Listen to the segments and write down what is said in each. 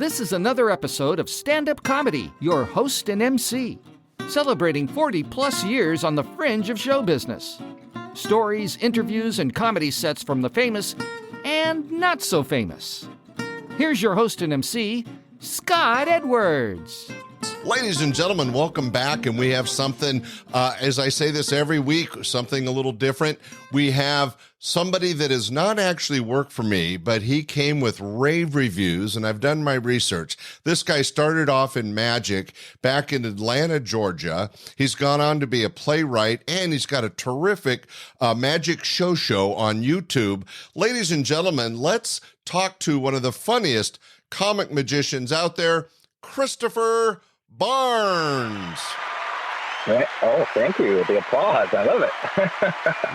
This is another episode of Standup Comedy, your host and MC, celebrating 40-plus years on the fringe of show business. Stories, interviews, and comedy sets from the famous and not so famous. Here's your host and MC, Scott Edwards. Ladies and gentlemen, welcome back, and we have something, as I say this every week, something a little different. We have somebody that has not actually worked for me, but he came with rave reviews, and I've done my research. This guy started off in magic back in Atlanta, Georgia. He's gone on to be a playwright, and he's got a terrific magic show on YouTube. Ladies and gentlemen, let's talk to one of the funniest comic magicians out there, Christopher Barnes. Oh, thank you. The applause. I love it.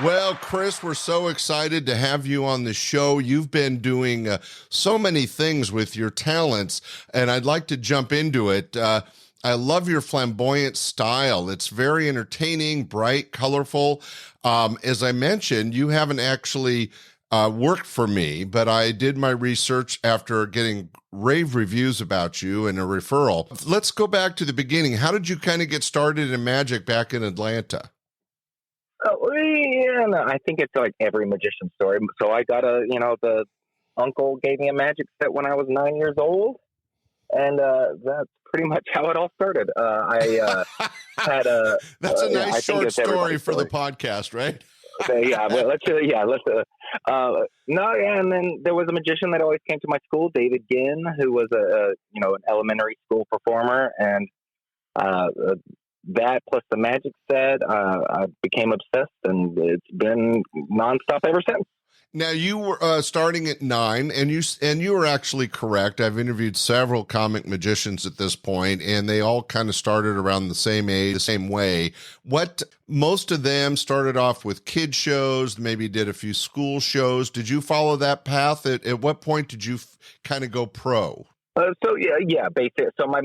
Well, Chris, we're so excited to have you on the show. You've been doing so many things with your talents, and I'd like to jump into it. I love your flamboyant style. It's very entertaining, bright, colorful. As I mentioned, you haven't actually worked for me, but I did my research after getting rave reviews about you and a referral. Let's go back to the beginning. How did you kind of get started in magic back in Atlanta? I think it's like every magician story. So I got the uncle gave me a magic set when I was 9 years old. And that's pretty much how it all started. I had a... That's a nice short story for the podcast, right? Yeah, well, and then there was a magician that always came to my school, David Ginn, who was an elementary school performer, and that plus the magic set, I became obsessed, and it's been nonstop ever since. Now, you were starting at 9, and you were actually correct. I've interviewed several comic magicians at this point, and they all kind of started around the same age, the same way. Most of them started off with kid shows, maybe did a few school shows. Did you follow that path? At what point did you kind of go pro? Basically. So my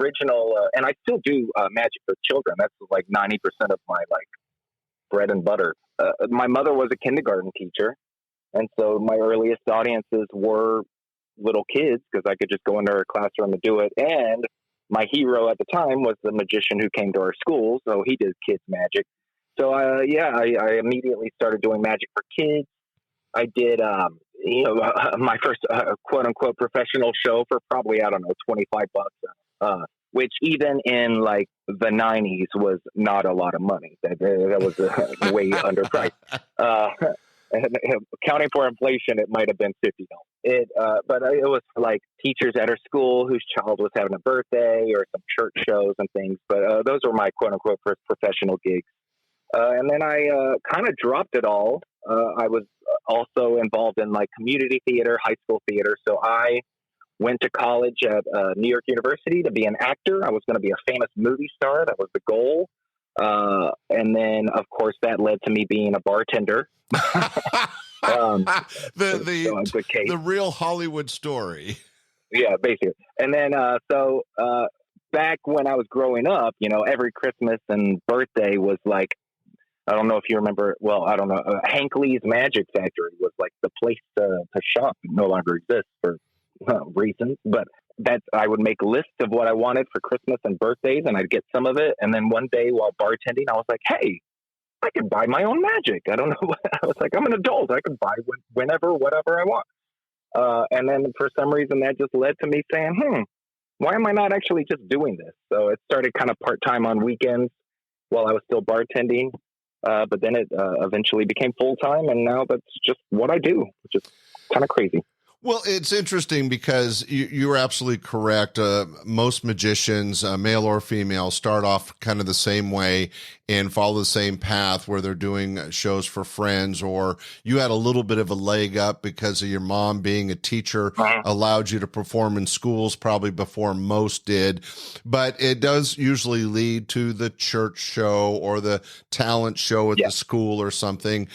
original, and I still do magic for children. That's like 90% of my bread and butter. My mother was a kindergarten teacher, and so my earliest audiences were little kids because I could just go into her classroom and do it. And my hero at the time was the magician who came to our school, so he did kids magic. So I immediately started doing magic for kids. I did my first quote unquote professional show for probably $25, which even in the 90s was not a lot of money. That was way underpriced. Accounting for inflation, it might have been $50. But it was teachers at our school whose child was having a birthday or some church shows and things. But those were my quote unquote first professional gigs. And then I kind of dropped it all. I was also involved in community theater, high school theater. So I went to college at New York University to be an actor. I was going to be a famous movie star. That was the goal. And then, of course, that led to me being a bartender. The real Hollywood story. Yeah, basically. And then, back when I was growing up, every Christmas and birthday was I don't know if you remember. Well, I don't know. Hank Lee's Magic Factory was the place to shop. It no longer exists for reasons, but I would make lists of what I wanted for Christmas and birthdays, and I'd get some of it. And then one day while bartending, I was like, hey, I can buy my own magic. I don't know. I was like, I'm an adult. I can buy whenever, whatever I want. And then for some reason that just led to me saying, why am I not actually just doing this? So it started kind of part-time on weekends while I was still bartending. But then it eventually became full-time, and now that's just what I do, which is kind of crazy. Well, it's interesting because you're absolutely correct. Most magicians, male or female, start off kind of the same way and follow the same path where they're doing shows for friends, or you had a little bit of a leg up because of your mom being a teacher allowed you to perform in schools probably before most did. But it does usually lead to the church show or the talent show at the school or something.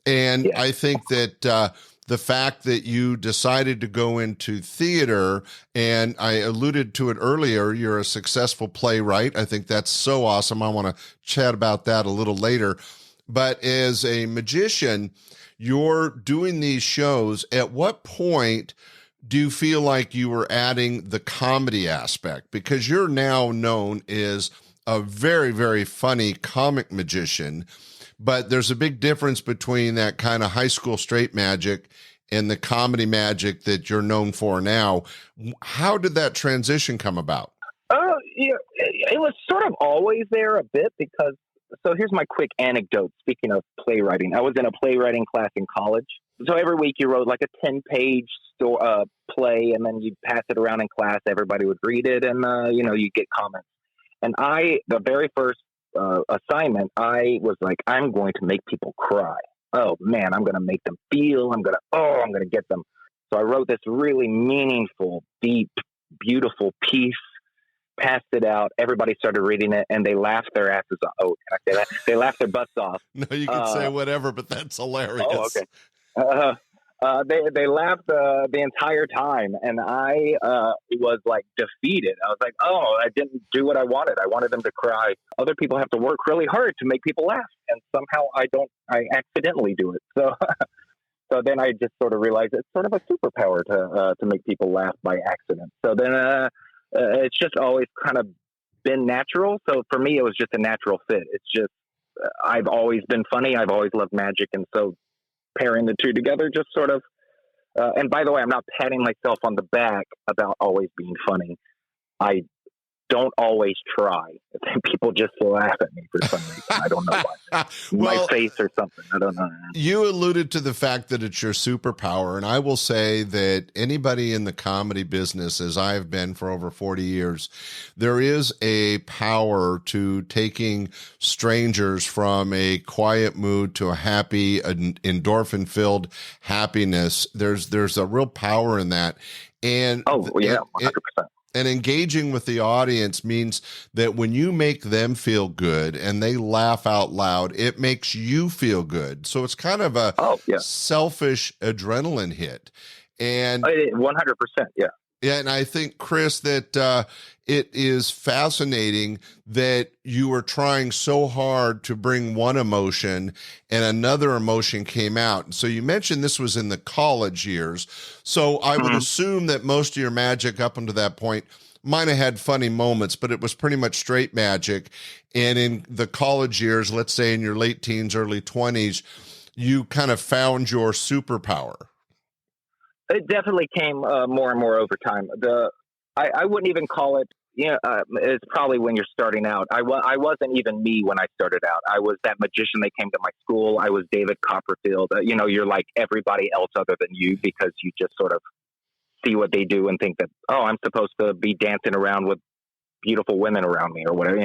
And I think that the fact that you decided to go into theater, and I alluded to it earlier, you're a successful playwright. I think that's so awesome. I want to chat about that a little later. But as a magician, you're doing these shows. At what point do you feel like you were adding the comedy aspect? Because you're now known as a very, very funny comic magician, but there's a big difference between that kind of high school straight magic and the comedy magic that you're known for now. How did that transition come about? Yeah, it was sort of always there a bit because, so here's my quick anecdote. Speaking of playwriting, I was in a playwriting class in college. So every week you wrote like a 10-page play, and then you'd pass it around in class. Everybody would read it, and, you'd get comments. And the very first assignment, I was like, I'm going to make people cry. Oh man, I'm going to make them feel. I'm going to get them. So I wrote this really meaningful, deep, beautiful piece, passed it out. Everybody started reading it, and they laughed their asses off. Oh, can I say that? They laughed their butts off. No, you can say whatever, but that's hilarious. Oh, okay. They laughed the entire time, and I was like defeated. I was like, oh, I didn't do what I wanted. I wanted them to cry. Other people have to work really hard to make people laugh, and somehow I accidentally do it. So so then I just sort of realized it's sort of a superpower to make people laugh by accident. So then it's just always kind of been natural. So for me, it was just a natural fit. It's just I've always been funny. I've always loved magic, and so pairing the two together just sort of and by the way, I'm not patting myself on the back about always being funny. I don't always try. People just laugh at me for some reason. I don't know why. Well, my face or something. I don't know. You alluded to the fact that it's your superpower, and I will say that anybody in the comedy business, as I've been for over 40 years, there is a power to taking strangers from a quiet mood to a happy, endorphin-filled happiness. There's a real power in that. And 100%. And engaging with the audience means that when you make them feel good and they laugh out loud, it makes you feel good. So it's kind of a selfish adrenaline hit. And 100%, yeah. Yeah, and I think, Chris, that it is fascinating that you were trying so hard to bring one emotion and another emotion came out. So you mentioned this was in the college years. So I would assume that most of your magic up until that point might have had funny moments, but it was pretty much straight magic. And in the college years, let's say in your late teens, early 20s, you kind of found your superpower. It definitely came more and more over time. I wouldn't even call it. It's probably when you're starting out. I wasn't even me when I started out. I was that magician that came to my school. I was David Copperfield. You're like everybody else other than you because you just sort of see what they do and think that, oh, I'm supposed to be dancing around with beautiful women around me or whatever.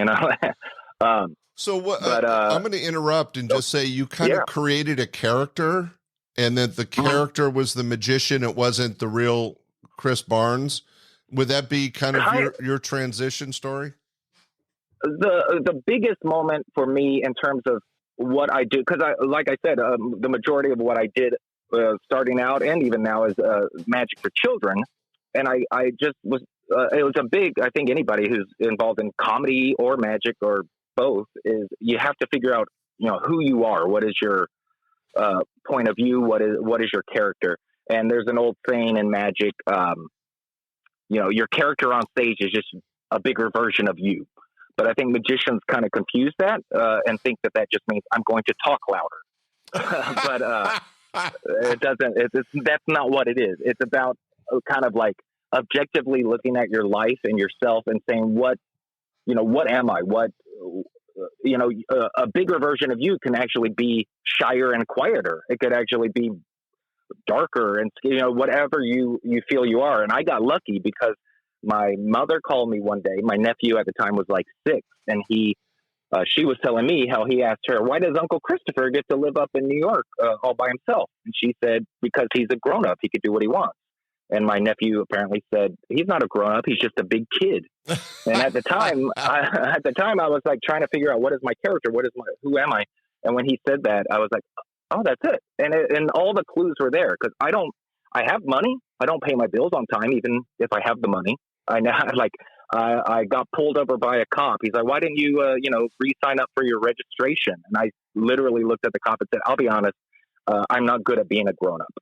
So what? I'm going to interrupt and just say you kind of created a character. And that the character was the magician, it wasn't the real Chris Barnes. Would that be kind of your transition story? The biggest moment for me in terms of what I do, because like I said, the majority of what I did starting out and even now is magic for children. And I just was, it was a big, I think anybody who's involved in comedy or magic or both is you have to figure out, who you are. What is your point of view? What is your character? And there's an old saying in magic, your character on stage is just a bigger version of you. But I think magicians kind of confuse that and think that just means I'm going to talk louder. But it doesn't. That's not what it is. It's about kind of like objectively looking at your life and yourself and saying, what am I? A bigger version of you can actually be shyer and quieter. It could actually be darker and, whatever you feel you are. And I got lucky because my mother called me one day. My nephew at the time was like 6, and she was telling me how he asked her, why does Uncle Christopher get to live up in New York all by himself? And she said, because he's a grown up, he could do what he wants. And my nephew apparently said, he's not a grown up, he's just a big kid. And at the time, I was like trying to figure out, what is my character? Who am I? And when he said that, I was like, oh, that's it. And all the clues were there because I have money. I don't pay my bills on time, even if I have the money. I got pulled over by a cop. He's like, why didn't you, re-sign up for your registration? And I literally looked at the cop and said, I'll be honest, I'm not good at being a grown up.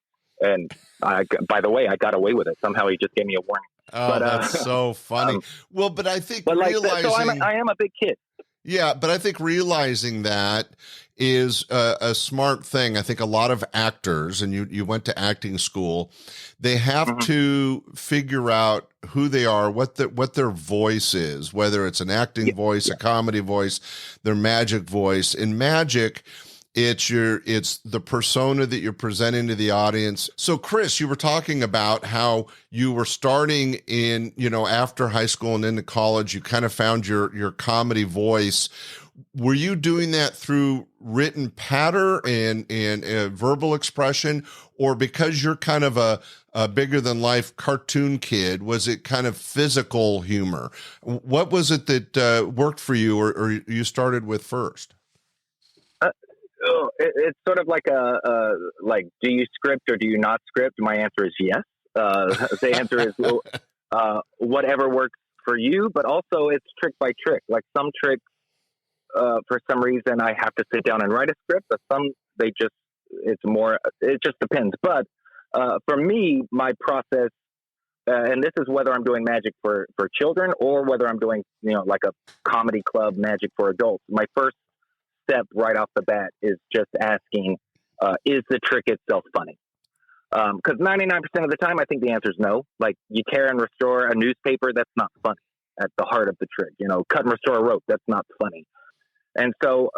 And by the way, I got away with it. Somehow he just gave me a warning. Oh, But, that's so funny. Well, but I think realizing, so I am a big kid. yeah, but I think realizing that is a smart thing. I think a lot of actors, and you went to acting school, they have to figure out who they are, what their voice is, whether it's an acting voice, a comedy voice, their magic voice. In magic, it's the persona that you're presenting to the audience. So Chris, you were talking about how you were starting in, after high school and into college, you kind of found your comedy voice. Were you doing that through written patter and verbal expression, or because you're kind of a bigger than life cartoon kid, was it kind of physical humor? What was it that worked for you, or you started with first? It's sort of like like, do you script or do you not script? My answer is yes. The answer is whatever works for you, but also it's trick by trick. Like some tricks, for some reason, I have to sit down and write a script, but some, it just depends. But for me, my process, and this is whether I'm doing magic for children or whether I'm doing, like a comedy club magic for adults. My first step right off the bat is just asking, is the trick itself funny? Because 99% of the time, I think the answer is no. Like, you tear and restore a newspaper, that's not funny at the heart of the trick. Cut and restore a rope, that's not funny. And so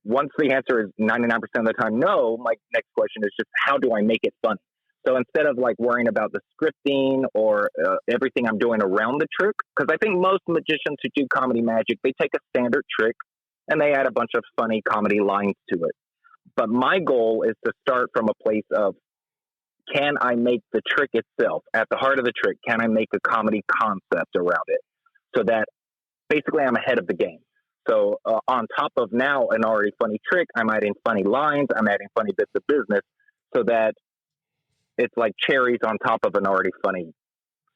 once the answer is 99% of the time no, my next question is just, how do I make it funny? So instead of like worrying about the scripting or everything I'm doing around the trick, because I think most magicians who do comedy magic, they take a standard trick and they add a bunch of funny comedy lines to it. But my goal is to start from a place of, can I make the trick itself, at the heart of the trick, can I make a comedy concept around it? So that basically I'm ahead of the game. So on top of now an already funny trick, I'm adding funny lines, I'm adding funny bits of business, so that it's like cherries on top of an already funny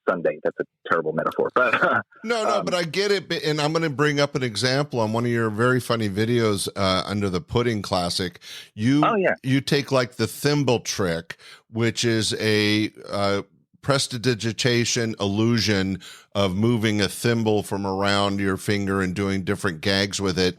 sundae. That's a terrible metaphor, but no, but I get it. And I'm going to bring up an example on one of your very funny videos under the Pudding Classic. You take like the thimble trick, which is a prestidigitation illusion of moving a thimble from around your finger and doing different gags with it.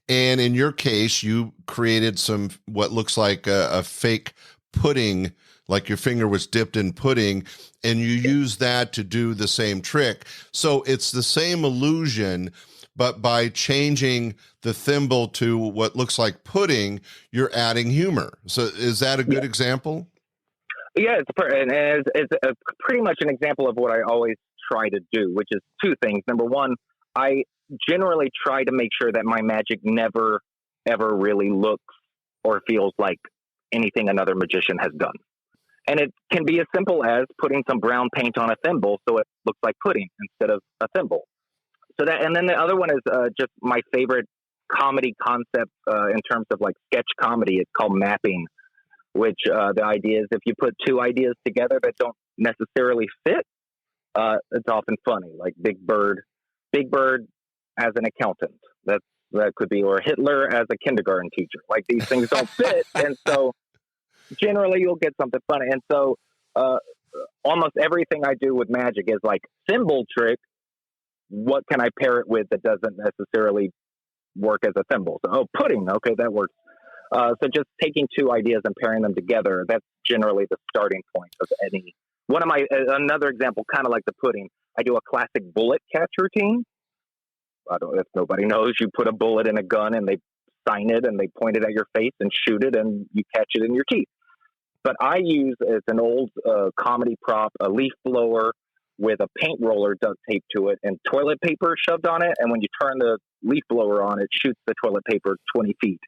And in your case, you created what looks like a fake pudding, like your finger was dipped in pudding, and you use that to do the same trick. So it's the same illusion, but by changing the thimble to what looks like pudding, you're adding humor. So is that a good example? Yeah, it's pretty much an example of what I always try to do, which is two things. Number one, I generally try to make sure that my magic never, ever really looks or feels like anything another magician has done. And it can be as simple as putting some brown paint on a thimble so it looks like pudding instead of a thimble. So that, and then the other one is just my favorite comedy concept in terms of like sketch comedy. It's called mapping, which the idea is if you put two ideas together that don't necessarily fit, it's often funny. Like Big Bird as an accountant. That could be, or Hitler as a kindergarten teacher. Like these things don't fit, and so generally you'll get something funny. And so almost everything I do with magic is like thimble trick. What can I pair it with that doesn't necessarily work as a thimble? So, pudding. Okay, that works. So just taking two ideas and pairing them together, that's generally the starting point of any. Another example, kind of like the pudding, I do a classic bullet catch routine. I don't know if nobody knows, you put a bullet in a gun and they sign it and they point it at your face and shoot it and you catch it in your teeth. But I use, as an old comedy prop, a leaf blower with a paint roller duct taped to it and toilet paper shoved on it. And when you turn the leaf blower on, it shoots the toilet paper 20 feet.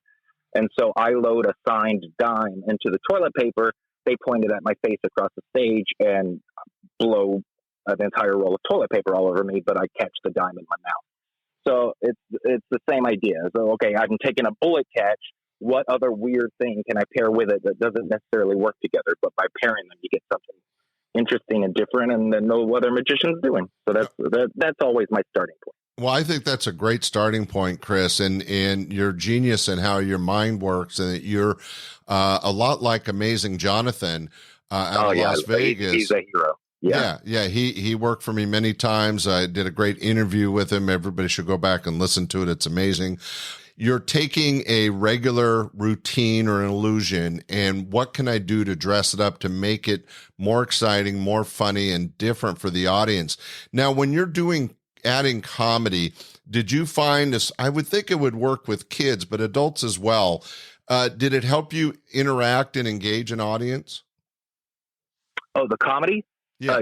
And so I load a signed dime into the toilet paper. They point it at my face across the stage and blow an entire roll of toilet paper all over me, but I catch the dime in my mouth. So it's the same idea. So, okay, I'm taking a bullet catch. What other weird thing can I pair with it that doesn't necessarily work together? But by pairing them, you get something interesting and different, and then no other magician's doing. So that's always my starting point. Well, I think that's a great starting point, Chris, and your genius and how your mind works, and that you're a lot like Amazing Jonathan. out of Las Vegas. He's a hero. Yeah. He worked for me many times. I did a great interview with him. Everybody should go back and listen to it. It's amazing. You're taking a regular routine or an illusion, and what can I do to dress it up to make it more exciting, more funny, and different for the audience? Now, when you're adding comedy, did you find this? I would think it would work with kids, but adults as well. Did it help you interact and engage an audience? Oh, the comedy? Yeah.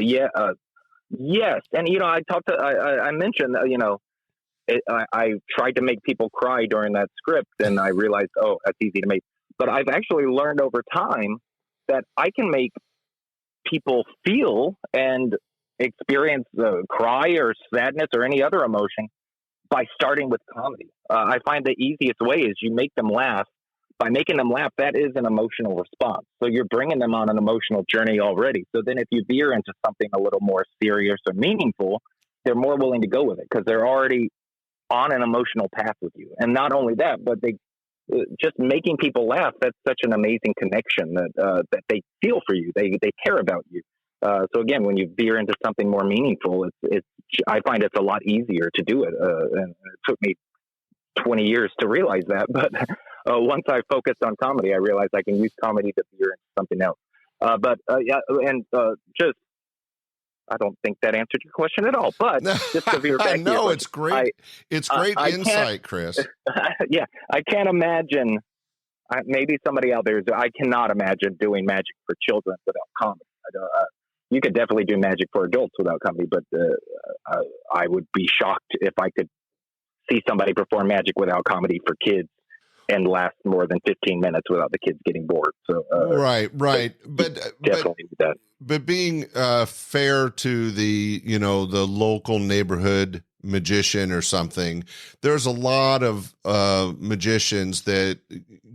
Yes. And, I mentioned, I tried to make people cry during that script, and I realized, that's easy to make. But I've actually learned over time that I can make people feel and experience cry or sadness or any other emotion by starting with comedy. I find the easiest way is you make them laugh. By making them laugh, that is an emotional response. So you're bringing them on an emotional journey already. So then if you veer into something a little more serious or meaningful, they're more willing to go with it because they're already on an emotional path with you. And not only that, but they just making people laugh. That's such an amazing connection that they feel for you. They care about you. So again, when you veer into something more meaningful, I find it's a lot easier to do it. And it took me 20 years to realize that. But once I focused on comedy, I realized I can use comedy to veer into something else. I don't think that answered your question at all. But just to veer back, no, it's great. It's great insight, Chris. Yeah, I can't imagine. Maybe somebody out there. I cannot imagine doing magic for children without comedy. You could definitely do magic for adults without comedy, but I would be shocked if I could see somebody perform magic without comedy for kids and last more than 15 minutes without the kids getting bored. So right. But definitely do that. But being fair to the local neighborhood magician or something, there's a lot of magicians that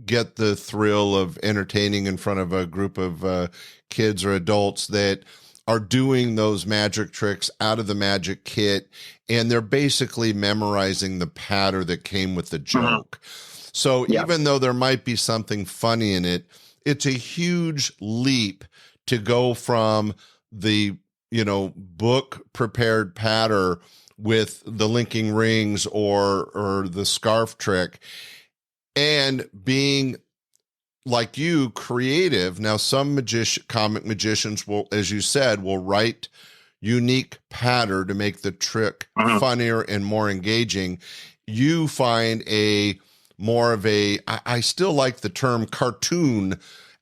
get the thrill of entertaining in front of a group of kids or adults that are doing those magic tricks out of the magic kit, and they're basically memorizing the patter that came with the joke. So even though there might be something funny in it, it's a huge leap to go from the, book prepared patter with the linking rings or the scarf trick and being like you, creative. Now, some comic magicians will, as you said, will write unique patter to make the trick funnier and more engaging. You find more of I still like the term cartoon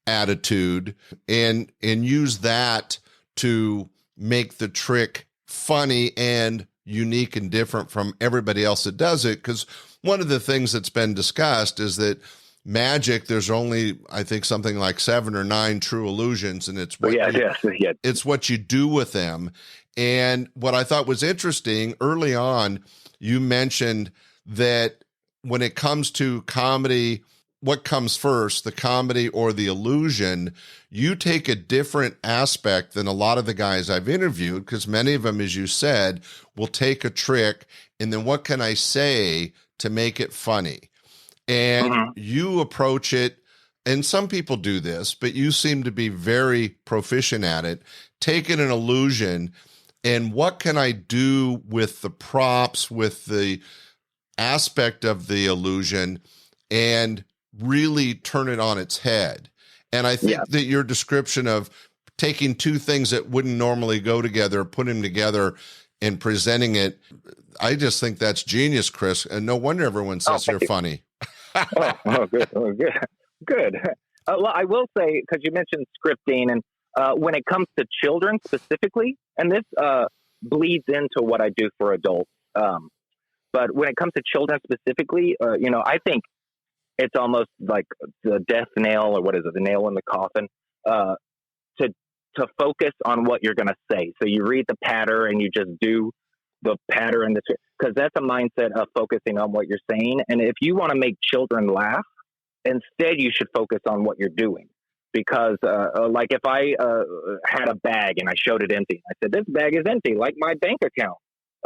attitude and use that to make the trick funny and unique and different from everybody else that does it. Because one of the things that's been discussed is that magic, there's only, I think, something like 7 or 9 true illusions, and it's it's what you do with them. And what I thought was interesting early on, you mentioned that when it comes to comedy, what comes first, the comedy or the illusion? You take a different aspect than a lot of the guys I've interviewed, because many of them, as you said, will take a trick and then what can I say to make it funny? And you approach it, and some people do this, but you seem to be very proficient at it, taking an illusion and what can I do with the props, with the aspect of the illusion, and really turn it on its head. And I think that your description of taking two things that wouldn't normally go together, putting them together and presenting it, I just think that's genius, Chris. And no wonder everyone says you're funny. Good. Well, I will say, because you mentioned scripting, and when it comes to children specifically, and this bleeds into what I do for adults, but when it comes to children specifically, I think it's almost like the death nail, or what is it, the nail in the coffin, to focus on what you're going to say. So you read the patter and you just do the pattern, because that's a mindset of focusing on what you're saying. And if you want to make children laugh, instead you should focus on what you're doing. Because like if I had a bag and I showed it empty, I said, this bag is empty, like my bank account.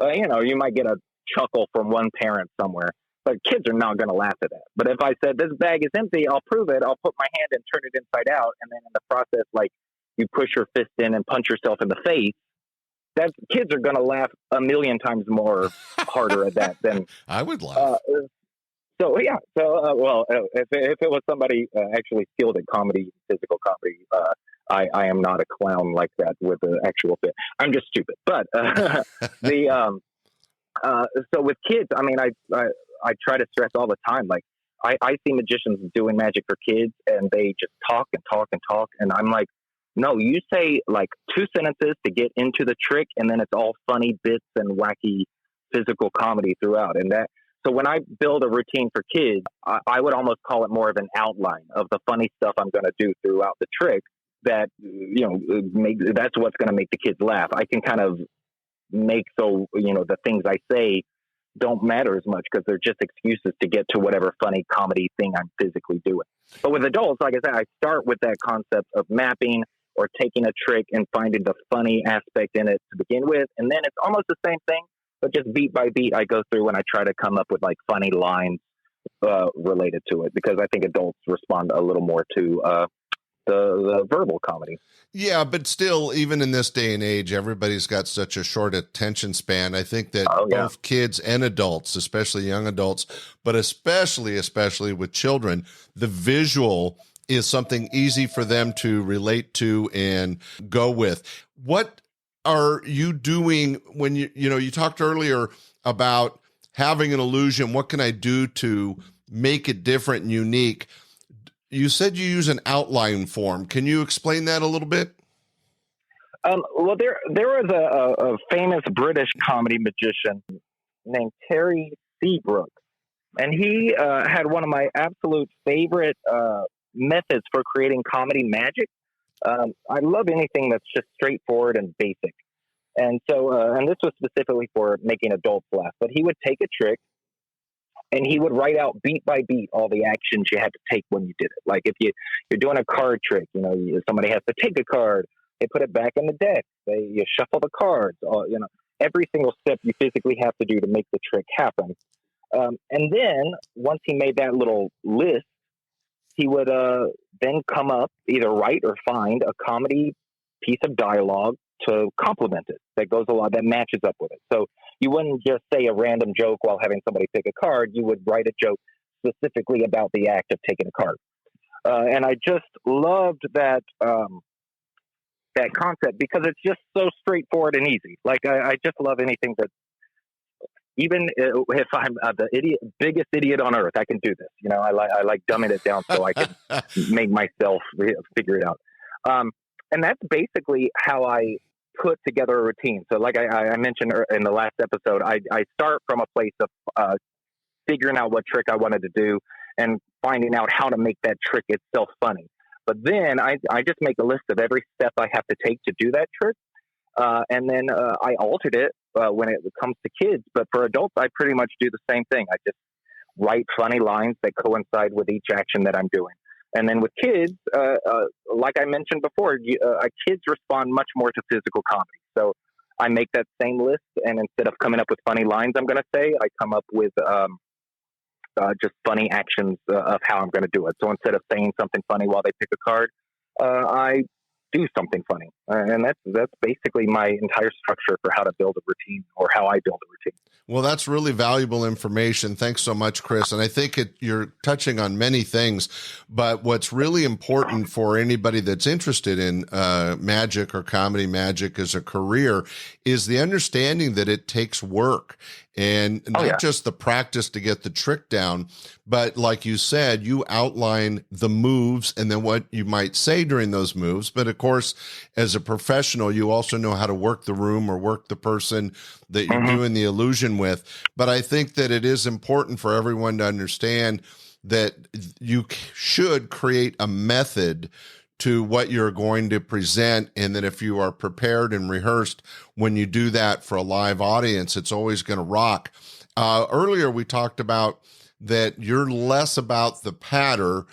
You might get a chuckle from one parent somewhere, but kids are not going to laugh at that. But if I said, this bag is empty, I'll prove it. I'll put my hand and turn it inside out. And then in the process, you push your fist in and punch yourself in the face, that kids are going to laugh a million times more harder at that than I would laugh. If it was somebody actually skilled at comedy, physical comedy, I am not a clown like that with the actual fit. I'm just stupid. But so with kids, I mean, I try to stress all the time. Like I see magicians doing magic for kids, and they just talk and talk and talk, and I'm like, no, you say like 2 sentences to get into the trick, and then it's all funny bits and wacky physical comedy throughout. And that, so when I build a routine for kids, I would almost call it more of an outline of the funny stuff I'm going to do throughout the trick. That, you know, that's what's going to make the kids laugh. I can kind of make so, you know, the things I say don't matter as much because they're just excuses to get to whatever funny comedy thing I'm physically doing. But with adults, like I said, I start with that concept of mapping or taking a trick and finding the funny aspect in it to begin with. And then it's almost the same thing, but just beat by beat, I go through and I try to come up with like funny lines related to it, because I think adults respond a little more to the verbal comedy. Yeah, but still, even in this day and age, everybody's got such a short attention span. I think that both kids and adults, especially young adults, but especially with children, the visual is something easy for them to relate to and go with. What are you doing when you talked earlier about having an illusion? What can I do to make it different and unique? You said you use an outline form. Can you explain that a little bit? Well, there was a famous British comedy magician named Terry Seabrook, and he had one of my absolute favorite methods for creating comedy magic. I love anything that's just straightforward and basic. And so, and this was specifically for making adults laugh, but he would take a trick and he would write out beat by beat all the actions you had to take when you did it. Like if you're doing a card trick, somebody has to take a card, they put it back in the deck, you shuffle the cards, every single step you physically have to do to make the trick happen. And then once he made that little list, he would then come up, either write or find a comedy piece of dialogue to complement it that goes along, that matches up with it. So you wouldn't just say a random joke while having somebody pick a card. You would write a joke specifically about the act of taking a card. And I just loved that that concept because it's just so straightforward and easy. Like I just love anything that, even if I'm the biggest idiot on earth, I can do this. I like dumbing it down so I can make myself figure it out. And that's basically how I put together a routine. So like I mentioned in the last episode, I start from a place of figuring out what trick I wanted to do and finding out how to make that trick itself funny. But then I just make a list of every step I have to take to do that trick. And then I altered it when it comes to kids. But for adults, I pretty much do the same thing. I just write funny lines that coincide with each action that I'm doing. And then with kids, like I mentioned before, kids respond much more to physical comedy. So I make that same list, and instead of coming up with funny lines, I'm going to say, I come up with just funny actions of how I'm going to do it. So instead of saying something funny while they pick a card, I do something funny. And that's basically my entire structure for how to build a routine, or how I build a routine. Well, that's really valuable information. Thanks so much, Chris. And I think you're touching on many things, but what's really important for anybody that's interested in magic or comedy magic as a career is the understanding that it takes work, and not just the practice to get the trick down, but like you said, you outline the moves and then what you might say during those moves. But of course, as a professional, you also know how to work the room or work the person that you're doing the illusion with. But I think that it is important for everyone to understand that you should create a method to what you're going to present, and that if you are prepared and rehearsed when you do that for a live audience, it's always going to rock. Earlier, we talked about that you're less about the patter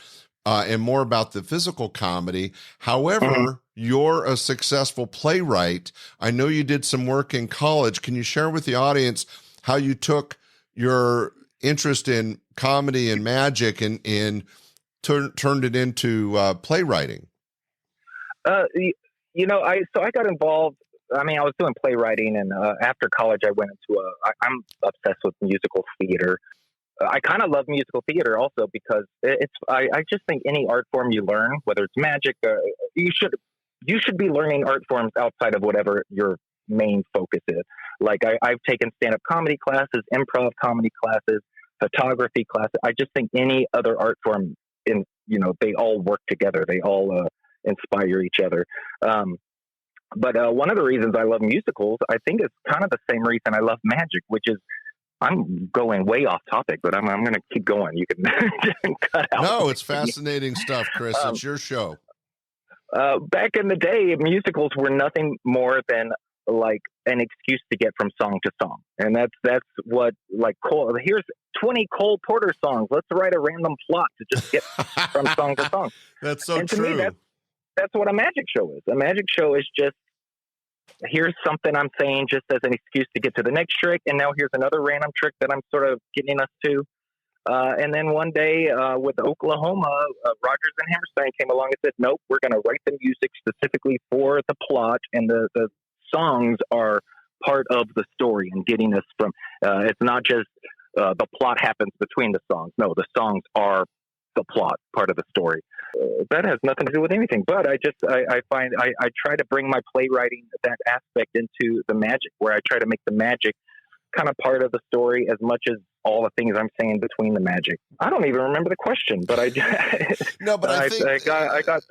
and more about the physical comedy. However, you're a successful playwright. I know you did some work in college. Can you share with the audience how you took your interest in comedy and magic and turned it into playwriting? I got involved. I mean, I was doing playwriting, and after college, I went into I'm obsessed with musical theater. I kind of love musical theater also because I just think any art form you learn, whether it's magic, you should be learning art forms outside of whatever your main focus is. Like I've taken stand-up comedy classes, improv comedy classes, photography classes. I just think any other art form they all work together. They all inspire each other. But one of the reasons I love musicals, I think, is kind of the same reason I love magic, which is I'm going way off topic, but I'm going to keep going. You can cut out. No, it's fascinating stuff, Chris. It's your show. Back in the day, musicals were nothing more than like an excuse to get from song to song. And that's what, like, here's 20 Cole Porter songs. Let's write a random plot to just get from song to song. That's so and to true. Me, that's what a magic show is. A magic show is just, here's something I'm saying just as an excuse to get to the next trick. And now here's another random trick that I'm sort of getting us to. And then one day with Oklahoma, Rogers and Hammerstein came along and said, nope, we're going to write the music specifically for the plot. And the songs are part of the story and getting us from, it's not just the plot happens between the songs. No, the songs are the plot, part of the story. That has nothing to do with anything, but I find I try to bring my playwriting, that aspect, into the magic, where I try to make the magic kind of part of the story as much as all the things I'm saying between the magic. I don't even remember the question, but I got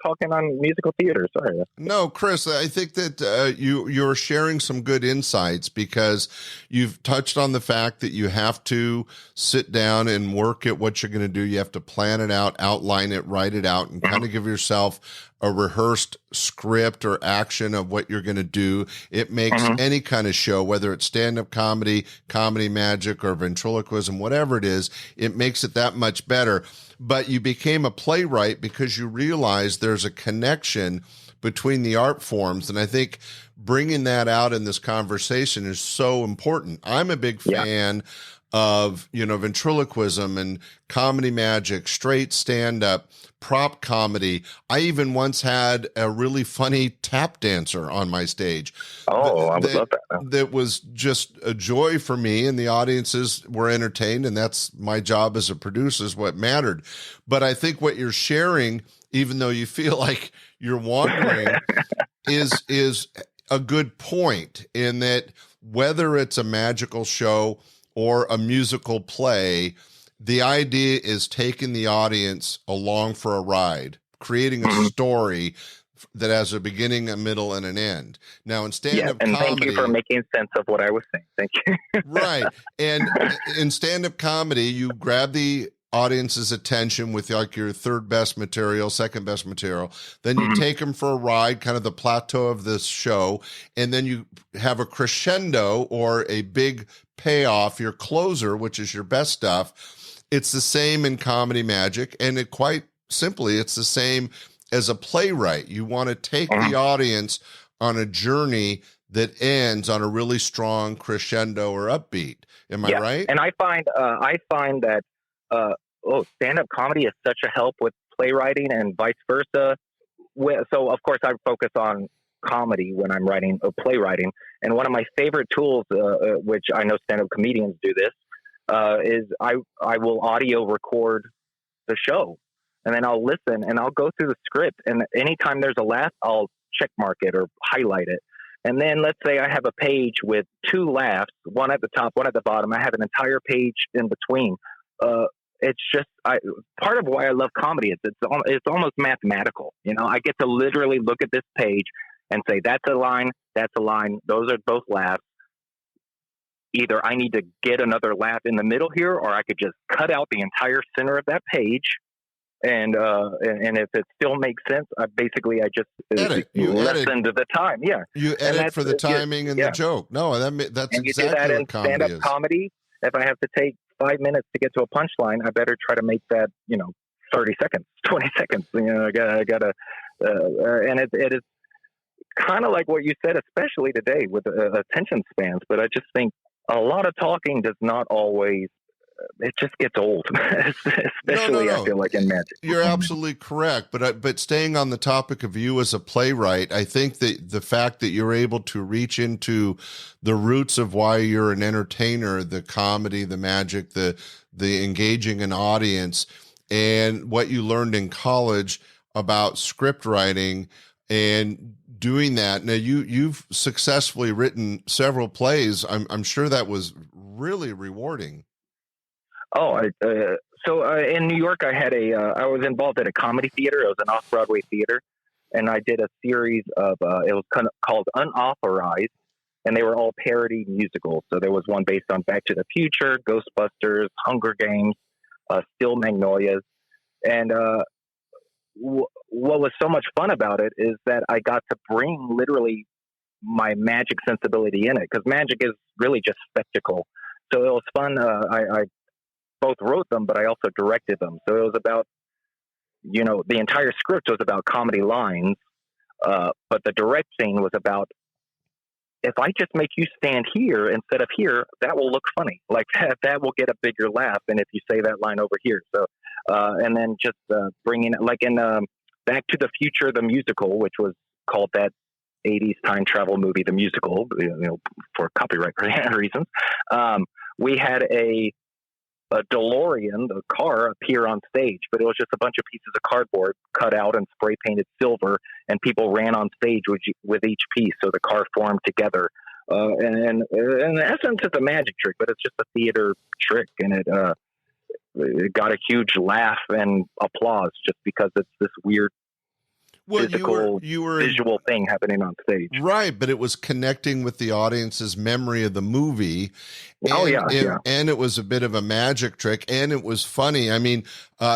talking on musical theater. Sorry. No, Chris, I think that you're sharing some good insights, because you've touched on the fact that you have to sit down and work at what you're going to do. You have to plan it out, outline it, write it out, and kind of give yourself a rehearsed script or action of what you're going to do. It makes any kind of show, whether it's stand-up comedy, comedy magic, or ventriloquism, whatever it is, it makes it that much better. But you became a playwright because you realized there's a connection between the art forms. And I think bringing that out in this conversation is so important. I'm a big fan of, ventriloquism and comedy magic, straight stand-up, prop comedy. I even once had a really funny tap dancer on my stage. Oh, I would love that. That was just a joy for me, and the audiences were entertained, and that's my job as a producer, is what mattered. But I think what you're sharing, even though you feel like you're wandering, is a good point, in that whether it's a magical show or a musical play, the idea is taking the audience along for a ride, creating a story that has a beginning, a middle, and an end. Now, in stand-up comedy... thank you for making sense of what I was saying. Thank you. Right. And in stand-up comedy, you grab the audience's attention with like your third best material, second best material. Then you take them for a ride, kind of the plateau of this show. And then you have a crescendo, or a big payoff, your closer, which is your best stuff. It's the same in comedy magic. And quite simply, it's the same as a playwright. You want to take the audience on a journey that ends on a really strong crescendo or upbeat. Am I right? And I find that stand-up comedy is such a help with playwriting, and vice versa. So, of course, I focus on comedy when I'm writing or playwriting. And one of my favorite tools, which I know stand-up comedians do this, is I will audio record the show, and then I'll listen and I'll go through the script. And anytime there's a laugh, I'll check mark it or highlight it. And then let's say I have a page with 2 laughs, one at the top, one at the bottom. I have an entire page in between. It's just part of why I love comedy is it's almost mathematical. I get to literally look at this page and say, that's a line, those are both laughs. Either I need to get another laugh in the middle here, or I could just cut out the entire center of that page. And if it still makes sense, I just lessened the time. Yeah. You edit for the timing and the joke. No, that's and exactly you do that in stand-up comedy. If I have to take 5 minutes to get to a punchline, I better try to make that, 30 seconds, 20 seconds. I gotta, and it is kind of like what you said, especially today with attention spans. But I just think a lot of talking does not always it just gets old, especially No. I feel like in magic. You're absolutely correct. But staying on the topic of you as a playwright, I think that the fact that you're able to reach into the roots of why you're an entertainer, the comedy, the magic, the engaging an audience, and what you learned in college about script writing and doing that. Now you've successfully written several plays. I'm sure that was really rewarding. Oh, in New York, I was involved at a comedy theater. It was an off-Broadway theater, and I did a series of, it was kind of called Unauthorized, and they were all parody musicals. So there was one based on Back to the Future, Ghostbusters, Hunger Games, Still Magnolias. And what was so much fun about it is that I got to bring literally my magic sensibility in it, because magic is really just spectacle. So it was fun. I both wrote them, but I also directed them. So it was about, the entire script was about comedy lines, but the direct scene was about, if I just make you stand here instead of here, that will look funny. Like that will get a bigger laugh than if you say that line over here. So, and then just bringing it, like in Back to the Future, the musical, which was called that 80s time travel movie, the musical, for copyright reasons. We had a DeLorean, the car, appear on stage, but it was just a bunch of pieces of cardboard cut out and spray painted silver, and people ran on stage with each piece, so the car formed together. And in essence, it's a magic trick, but it's just a theater trick, and it got a huge laugh and applause just because it's this weird physical, visual thing happening on stage. Right, but it was connecting with the audience's memory of the movie. And it was a bit of a magic trick, and it was funny. I mean,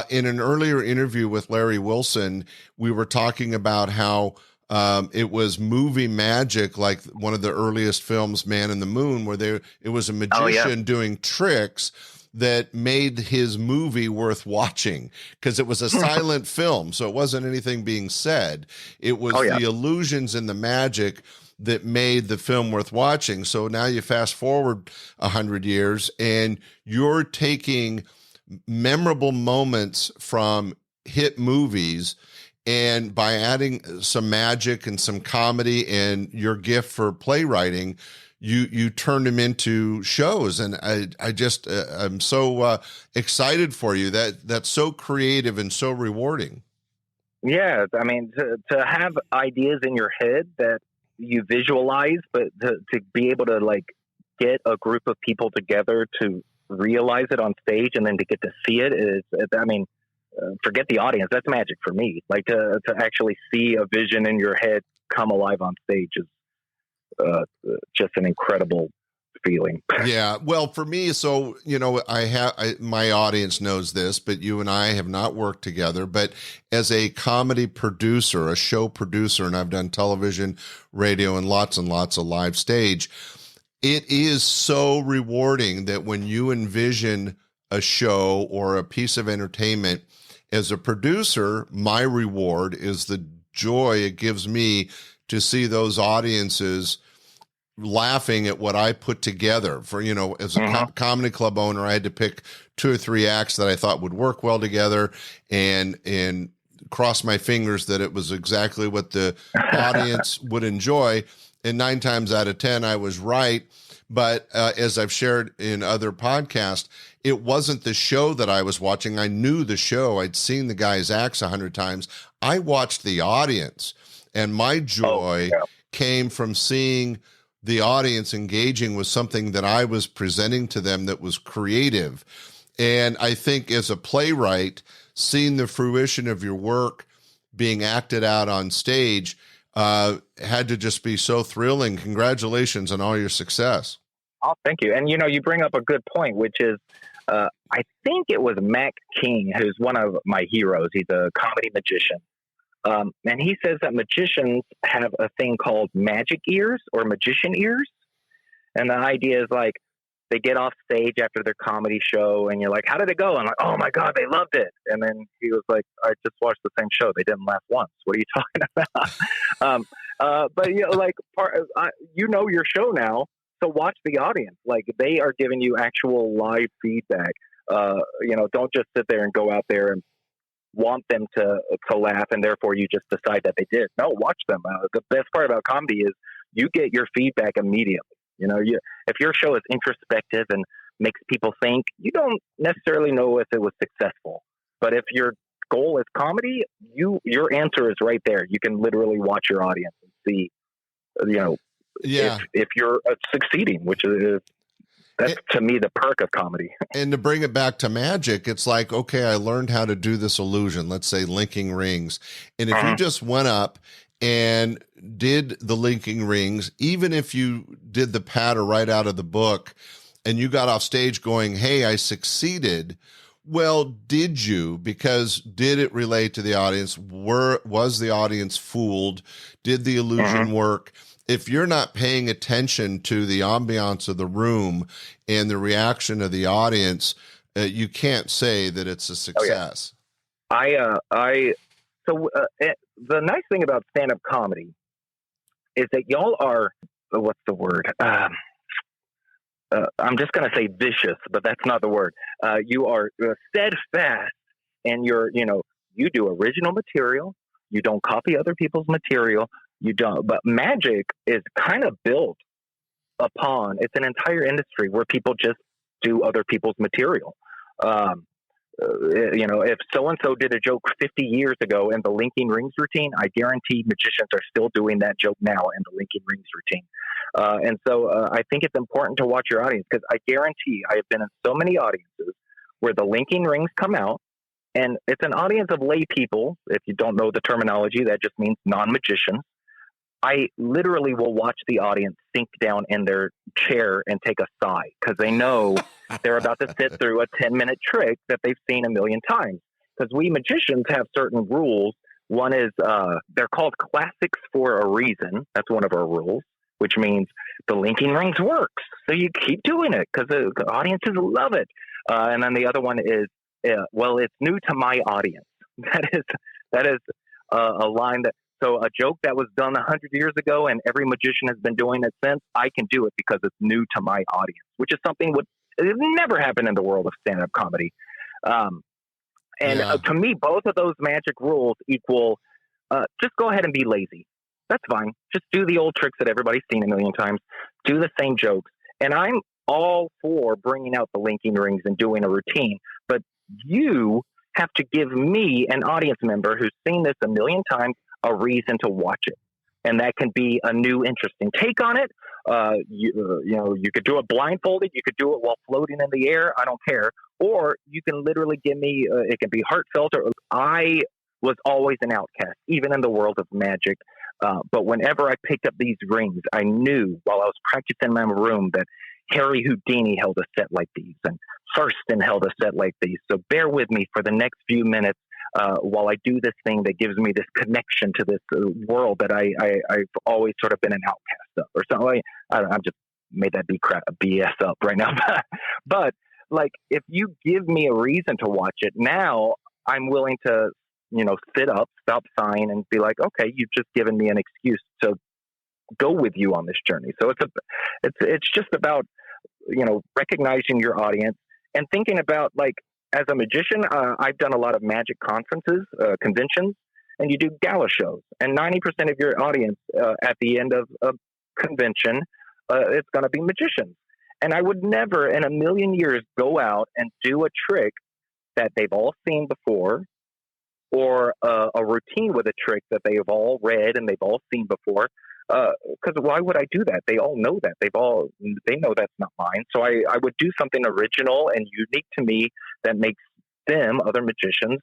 in an earlier interview with Larry Wilson, we were talking about how it was movie magic, like one of the earliest films, Man in the Moon, where it was a magician doing tricks that made his movie worth watching, because it was a silent film, so it wasn't anything being said. It was the illusions and the magic that made the film worth watching. So now you fast forward 100 years, and you're taking memorable moments from hit movies, and by adding some magic and some comedy and your gift for playwriting, you turned them into shows. And I'm so excited for you. That's so creative and so rewarding. Yeah. I mean, to have ideas in your head that you visualize, but to be able to like get a group of people together to realize it on stage and then to get to see it is, I mean, forget the audience. That's magic for me. Like to actually see a vision in your head come alive on stage is just an incredible feeling. Yeah. Well, for me, so, my audience knows this, but you and I have not worked together, but as a comedy producer, a show producer, and I've done television, radio, and lots of live stage, it is so rewarding that when you envision a show or a piece of entertainment, as a producer, my reward is the joy it gives me to see those audiences laughing at what I put together. For, as a comedy club owner, I had to pick 2 or 3 acts that I thought would work well together, and cross my fingers that it was exactly what the audience would enjoy. And 9 times out of 10, I was right. But as I've shared in other podcasts, it wasn't the show that I was watching. I knew the show. I'd seen the guy's acts 100 times. I watched the audience, and my joy came from seeing the audience engaging with something that I was presenting to them that was creative. And I think as a playwright, seeing the fruition of your work being acted out on stage had to just be so thrilling. Congratulations on all your success. Oh, thank you. And, you bring up a good point, which is, I think it was Mac King, who's one of my heroes. He's a comedy magician. And he says that magicians have a thing called magic ears or magician ears. And the idea is like, they get off stage after their comedy show and you're like, how did it go? I'm like, oh my God, they loved it. And then he was like, I just watched the same show. They didn't laugh once. What are you talking about? But your show now. So watch the audience. Like they are giving you actual live feedback. Don't just sit there and go out there and want them to laugh, and therefore you just decide that they did. No, watch them. The best part about comedy is you get your feedback immediately. If your show is introspective and makes people think, you don't necessarily know if it was successful. But if your goal is comedy, your answer is right there. You can literally watch your audience and see, if you're succeeding, which is that's to me the perk of comedy. And to bring it back to magic, it's like, okay, I learned how to do this illusion, let's say linking rings. And if you just went up and did the linking rings, even if you did the patter right out of the book and you got off stage going, hey, I succeeded. Well, did you? Because did it relate to the audience? Was the audience fooled? Did the illusion work? If you're not paying attention to the ambiance of the room and the reaction of the audience, you can't say that it's a success. The nice thing about stand-up comedy is that y'all are, what's the word? I'm just going to say vicious, but that's not the word. You are steadfast, and you do original material. You don't copy other people's material. You don't. But magic is kind of built upon, it's an entire industry where people just do other people's material. If so-and-so did a joke 50 years ago in the linking rings routine, I guarantee magicians are still doing that joke now in the linking rings routine. I think it's important to watch your audience, because I guarantee I have been in so many audiences where the linking rings come out, and it's an audience of lay people. If you don't know the terminology, that just means non-magicians. I literally will watch the audience sink down in their chair and take a sigh, because they know they're about to sit through a 10-minute trick that they've seen a million times. Because we magicians have certain rules. One is they're called classics for a reason. That's one of our rules, which means the linking rings works. So you keep doing it because the audiences love it. And then the other one is, it's new to my audience. That is a line that, so a joke that was done 100 years ago and every magician has been doing it since, I can do it because it's new to my audience, which is something it never happened in the world of stand-up comedy. To me, both of those magic rules equal, just go ahead and be lazy. That's fine. Just do the old tricks that everybody's seen a million times. Do the same jokes. And I'm all for bringing out the linking rings and doing a routine, but you have to give me, an audience member who's seen this a million times, a reason to watch it. And that can be a new, interesting take on it. You could do it blindfolded. You could do it while floating in the air. I don't care. Or you can literally give me, it can be heartfelt. I was always an outcast, even in the world of magic. But whenever I picked up these rings, I knew while I was practicing in my room that Harry Houdini held a set like these and Thurston held a set like these. So bear with me for the next few minutes while I do this thing that gives me this connection to this world that I've always sort of been an outcast of, or something. I'm just made that BS up right now. But like, if you give me a reason to watch it, now I'm willing to, sit up, stop sighing, and be like, okay, you've just given me an excuse to go with you on this journey. So it's just about, recognizing your audience and thinking about, like, as a magician, I've done a lot of magic conferences, conventions, and you do gala shows, and 90% of your audience at the end of a convention, it's going to be magicians. And I would never in a million years go out and do a trick that they've all seen before, or a routine with a trick that they have all read and they've all seen before. Because why would I do that? They all know that. They know that's not mine. So I would do something original and unique to me that makes them, other magicians,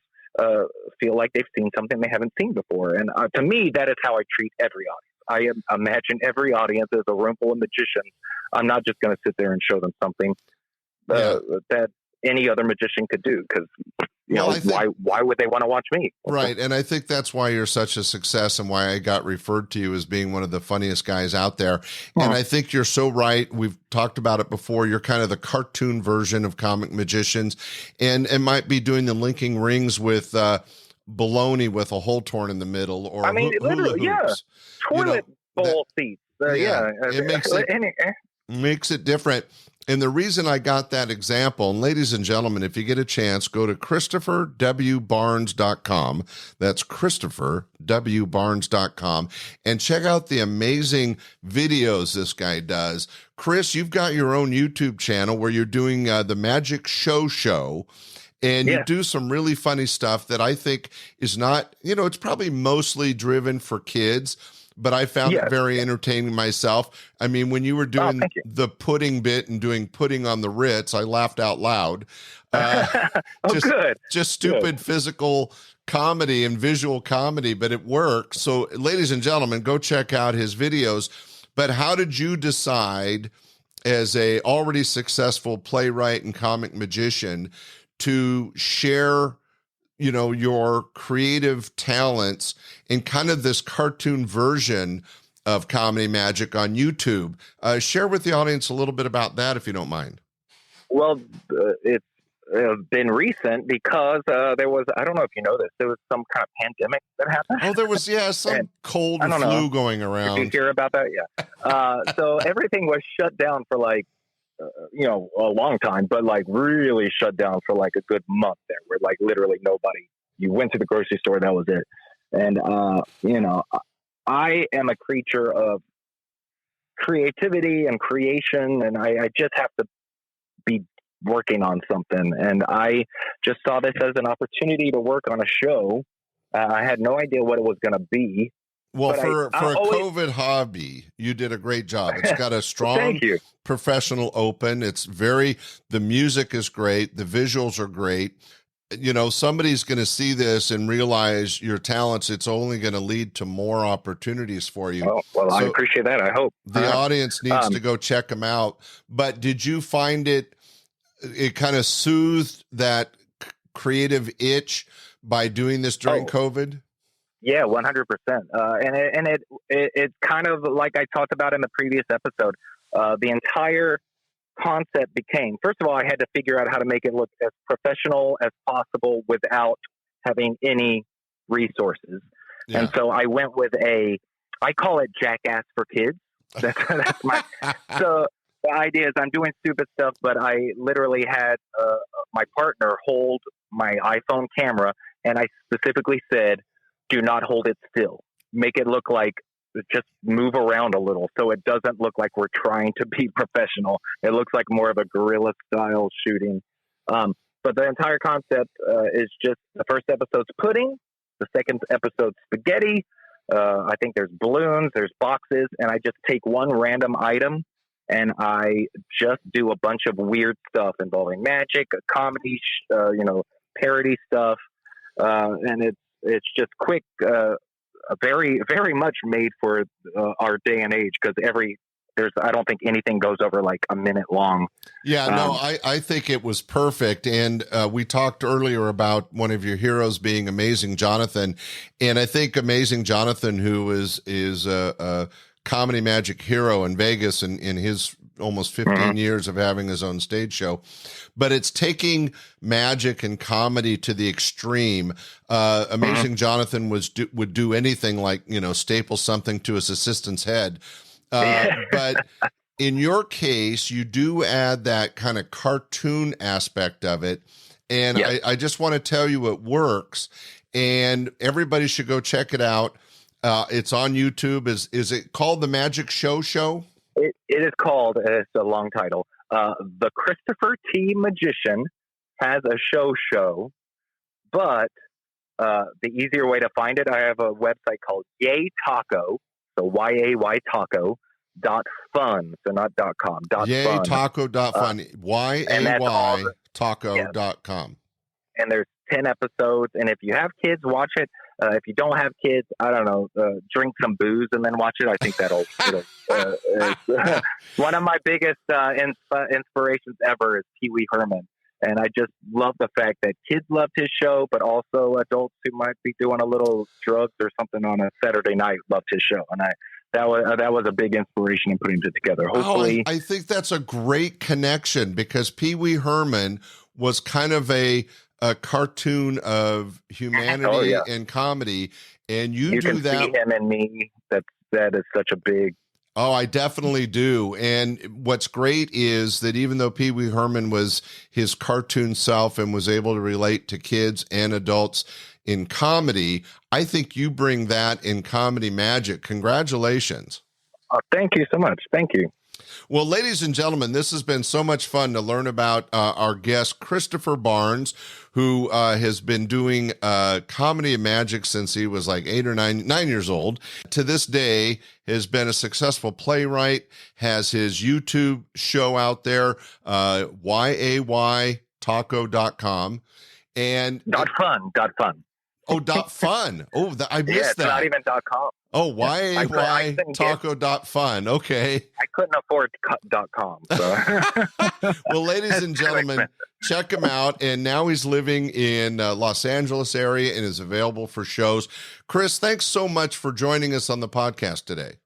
feel like they've seen something they haven't seen before. And to me, that is how I treat every audience. I imagine every audience as a room full of magicians. I'm not just going to sit there and show them something that any other magician could do, because why would they want to watch me? Right. And I think that's why you're such a success and why I got referred to you as being one of the funniest guys out there. And I think you're so right. We've talked about it before. You're kind of the cartoon version of comic magicians, and might be doing the linking rings with baloney with a hole torn in the middle, or literally, toilet bowl seats. It makes it different. And the reason I got that example, and ladies and gentlemen, if you get a chance, go to ChristopherWBarnes.com. That's ChristopherWBarnes.com, and check out the amazing videos this guy does. Chris, you've got your own YouTube channel where you're doing the Magic Show. And you do some really funny stuff that I think is not, it's probably mostly driven for kids, but I found it very entertaining myself. I mean, when you were doing the pudding bit and doing pudding on the Ritz, I laughed out loud. Good. Just stupid physical comedy and visual comedy, but it works. So, ladies and gentlemen, go check out his videos. But how did you decide, as a already successful playwright and comic magician, to share your creative talents in kind of this cartoon version of comedy magic on YouTube? Share with the audience a little bit about that, if you don't mind. Well, it's been recent because there was, I don't know if you know this, there was some kind of pandemic that happened. Oh, there was, some cold or flu going around. Did you hear about that? Yeah. So everything was shut down for like, a long time, but like really shut down for like a good month there, where like literally nobody, you went to the grocery store, that was it. And, I am a creature of creativity and creation, and I just have to be working on something. And I just saw this as an opportunity to work on a show. I had no idea what it was going to be. Well, for a COVID hobby, you did a great job. It's got a strong professional open. The music is great. The visuals are great. Somebody's going to see this and realize your talents. It's only going to lead to more opportunities for you. Oh, well, I appreciate that. I hope. The audience needs to go check them out. But did you find it kind of soothed that creative itch by doing this during COVID? Yeah, 100%. And it kind of, like I talked about in the previous episode, the entire concept became, first of all, I had to figure out how to make it look as professional as possible without having any resources. Yeah. And so I went with I call it Jackass for Kids. That's my, so the idea is I'm doing stupid stuff, but I literally had my partner hold my iPhone camera, and I specifically said, do not hold it still. Make it look like, just move around a little so it doesn't look like we're trying to be professional. It looks like more of a guerrilla style shooting. But the entire concept is just, the first episode's pudding, the second episode's spaghetti. I think there's balloons, there's boxes, and I just take one random item and I just do a bunch of weird stuff involving magic, comedy, parody stuff. And it's just quick, very, very much made for our day and age, because I don't think anything goes over like a minute long. Yeah, no, I think it was perfect. And we talked earlier about one of your heroes being Amazing Jonathan. And I think Amazing Jonathan, who is a comedy magic hero in Vegas in his almost 15 years of having his own stage show, but it's taking magic and comedy to the extreme. Amazing Jonathan would do anything like, staple something to his assistant's head. But in your case, you do add that kind of cartoon aspect of it. And I just want to tell you it works, and everybody should go check it out. It's on YouTube. Is it called The Magic Show? It is called, it's a long title, The Christopher T. Magician Has a Show, but the easier way to find it, I have a website called Yay Taco, so YAY Taco .fun, so not .com. Yay Taco .fun, YAY Taco.com. And there's 10 episodes, and if you have kids, watch it. If you don't have kids, I don't know, drink some booze and then watch it. I think it'll one of my biggest inspirations ever is Pee Wee Herman. And I just love the fact that kids loved his show, but also adults who might be doing a little drugs or something on a Saturday night loved his show. And that was a big inspiration in putting it together. Hopefully, I think that's a great connection, because Pee Wee Herman was kind of a cartoon of humanity and comedy, and you do can that. See him and me. That is such a big Oh, I definitely do. And what's great is that even though Pee Wee Herman was his cartoon self and was able to relate to kids and adults in comedy, I think you bring that in comedy magic. Congratulations. Oh, thank you so much. Thank you. Well, ladies and gentlemen, this has been so much fun to learn about our guest, Christopher Barnes, who has been doing comedy and magic since he was like 8 or 9 years old. To this day, has been a successful playwright, has his YouTube show out there, yaytaco.com. And .fun. Oh, .fun. Oh, I missed it's that. Not even .com. Oh, yaytaco.fun. Okay. I couldn't afford .com. So. Well, ladies and gentlemen, check him out. And now he's living in Los Angeles area and is available for shows. Chris, thanks so much for joining us on the podcast today.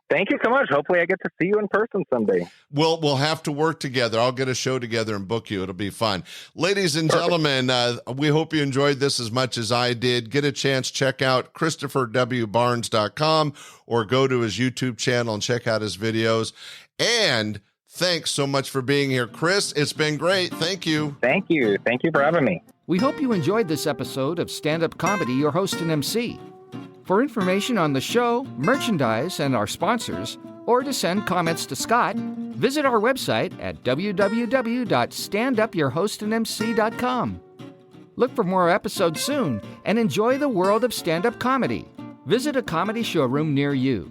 Thank you so much. Hopefully I get to see you in person someday. We'll have to work together. I'll get a show together and book you. It'll be fun. Ladies and gentlemen, we hope you enjoyed this as much as I did. Get a chance, check out ChristopherWBarnes.com or go to his YouTube channel and check out his videos. And thanks so much for being here, Chris. It's been great. Thank you. Thank you. Thank you for having me. We hope you enjoyed this episode of Stand-Up Comedy, your host and MC. For information on the show, merchandise, and our sponsors, or to send comments to Scott, visit our website at www.standupyourhostandmc.com. Look for more episodes soon and enjoy the world of stand-up comedy. Visit a comedy showroom near you.